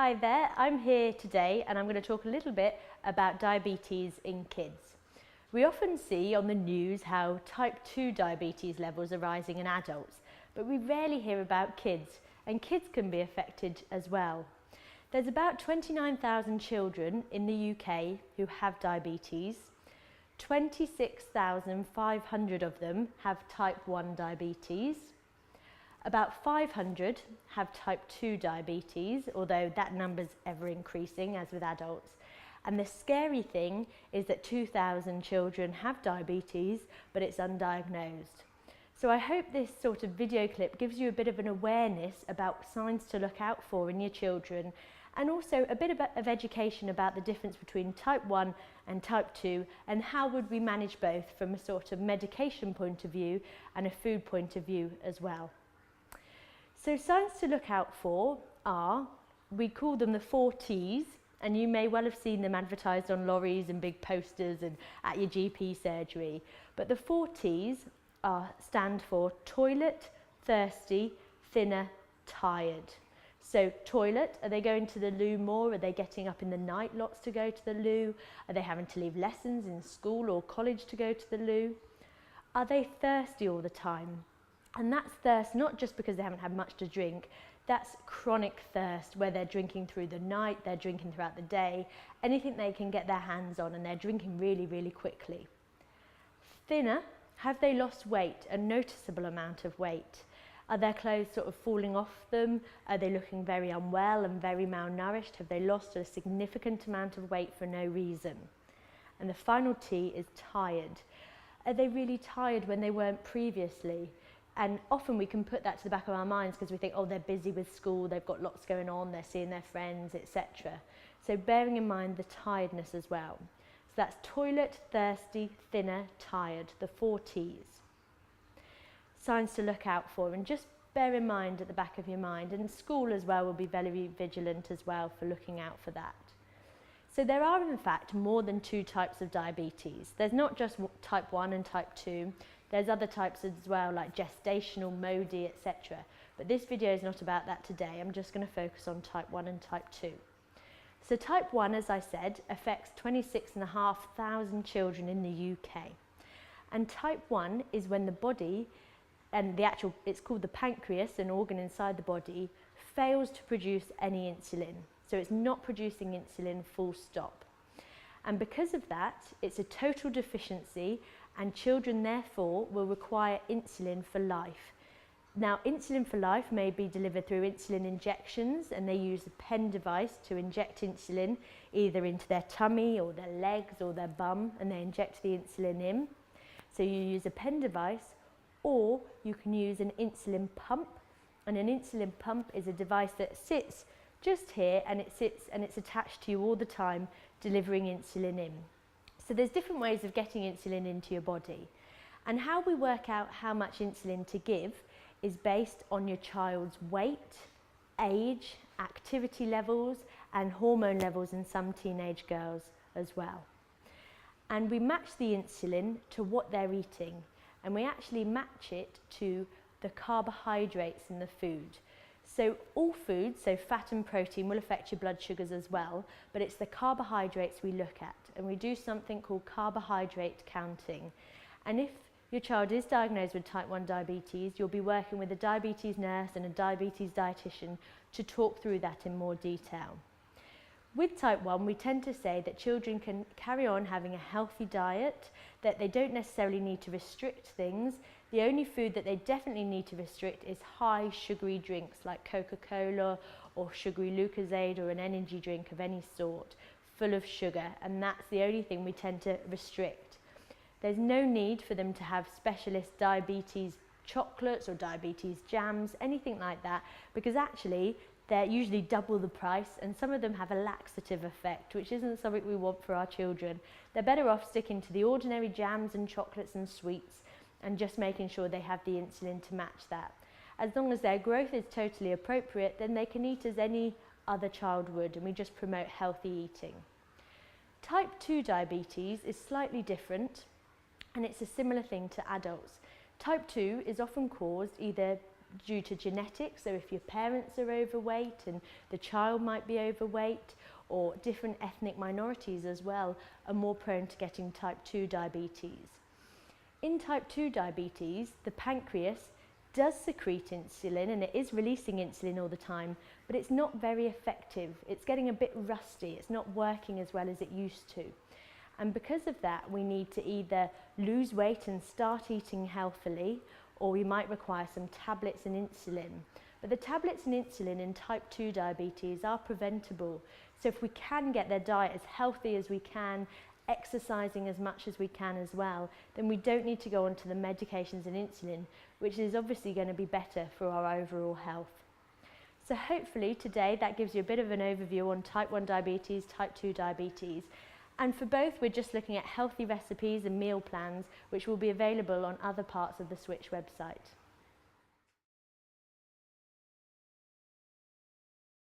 Hi there, I'm here today and I'm going to talk a little bit about diabetes in kids. We often see on the news how type 2 diabetes levels are rising in adults, but we rarely hear about kids, and kids can be affected as well. There's about 29,000 children in the UK who have diabetes. 26,500 of them have type 1 diabetes. About 500 have type 2 diabetes, although that number's ever increasing as with adults. And the scary thing is that 2,000 children have diabetes, but it's undiagnosed. So I hope this sort of video clip gives you a bit of an awareness about signs to look out for in your children, and also a bit of education about the difference between type 1 and type 2 and how would we manage both from a sort of medication point of view and a food point of view as well. So signs to look out for are, we call them the 4 T's, and you may well have seen them advertised on lorries and big posters and at your GP surgery. But the 4 T's stand for toilet, thirsty, thinner, tired. So toilet, are they going to the loo more? Are they getting up in the night lots to go to the loo? Are they having to leave lessons in school or college to go to the loo? Are they thirsty all the time? And that's thirst not just because they haven't had much to drink, that's chronic thirst where they're drinking through the night, they're drinking throughout the day, anything they can get their hands on, and they're drinking really, really quickly. Thinner, have they lost weight, a noticeable amount of weight? Are their clothes sort of falling off them? Are they looking very unwell and very malnourished? Have they lost a significant amount of weight for no reason? And the final T is tired. Are they really tired when they weren't previously? And often we can put that to the back of our minds because we think, oh, they're busy with school, they've got lots going on, they're seeing their friends, etc. So bearing in mind the tiredness as well. So that's toilet, thirsty, thinner, tired, the 4 T's. Signs to look out for, and just bear in mind at the back of your mind, and school as well will be very vigilant as well for looking out for that. So there are in fact more than 2 types of diabetes. There's not just type 1 and type 2. There's other types as well, like gestational, MODY, etc. But this video is not about that today. I'm just going to focus on type 1 and type 2. So type 1, as I said, affects 26,500 children in the UK. And type 1 is when the body, and it's called the pancreas, an organ inside the body, fails to produce any insulin. So it's not producing insulin, full stop. And because of that, it's a total deficiency, and children therefore will require insulin for life. Now, insulin for life may be delivered through insulin injections, and they use a pen device to inject insulin either into their tummy or their legs or their bum, and they inject the insulin in. So you use a pen device, or you can use an insulin pump, and an insulin pump is a device that sits just here, and it's attached to you all the time, delivering insulin in. So there's different ways of getting insulin into your body, and how we work out how much insulin to give is based on your child's weight, age, activity levels, and hormone levels in some teenage girls as well. And we match the insulin to what they're eating, and we actually match it to the carbohydrates in the food. So all foods, so fat and protein, will affect your blood sugars as well, but it's the carbohydrates we look at, and we do something called carbohydrate counting. And if your child is diagnosed with type 1 diabetes, you'll be working with a diabetes nurse and a diabetes dietitian to talk through that in more detail. With type 1, we tend to say that children can carry on having a healthy diet, that they don't necessarily need to restrict things. The only food that they definitely need to restrict is high sugary drinks like Coca-Cola or sugary Lucozade or an energy drink of any sort, full of sugar, and that's the only thing we tend to restrict. There's no need for them to have specialist diabetes chocolates or diabetes jams, anything like that, because actually they're usually double the price, and some of them have a laxative effect, which isn't something we want for our children. They're better off sticking to the ordinary jams and chocolates and sweets and just making sure they have the insulin to match that. As long as their growth is totally appropriate, then they can eat as any other child would, and we just promote healthy eating. Type 2 diabetes is slightly different, and it's a similar thing to adults. Type 2 is often caused either due to genetics, so if your parents are overweight and the child might be overweight, or different ethnic minorities as well are more prone to getting type 2 diabetes. In type 2 diabetes, the pancreas does secrete insulin and it is releasing insulin all the time, but it's not very effective. It's getting a bit rusty. It's not working as well as it used to. And because of that, we need to either lose weight and start eating healthily, or we might require some tablets and insulin. But the tablets and insulin in type 2 diabetes are preventable. So if we can get their diet as healthy as we can, exercising as much as we can as well, then we don't need to go on to the medications and insulin, which is obviously going to be better for our overall health. So hopefully today that gives you a bit of an overview on type 1 diabetes, type 2 diabetes. And for both, we're just looking at healthy recipes and meal plans, which will be available on other parts of the Switch website.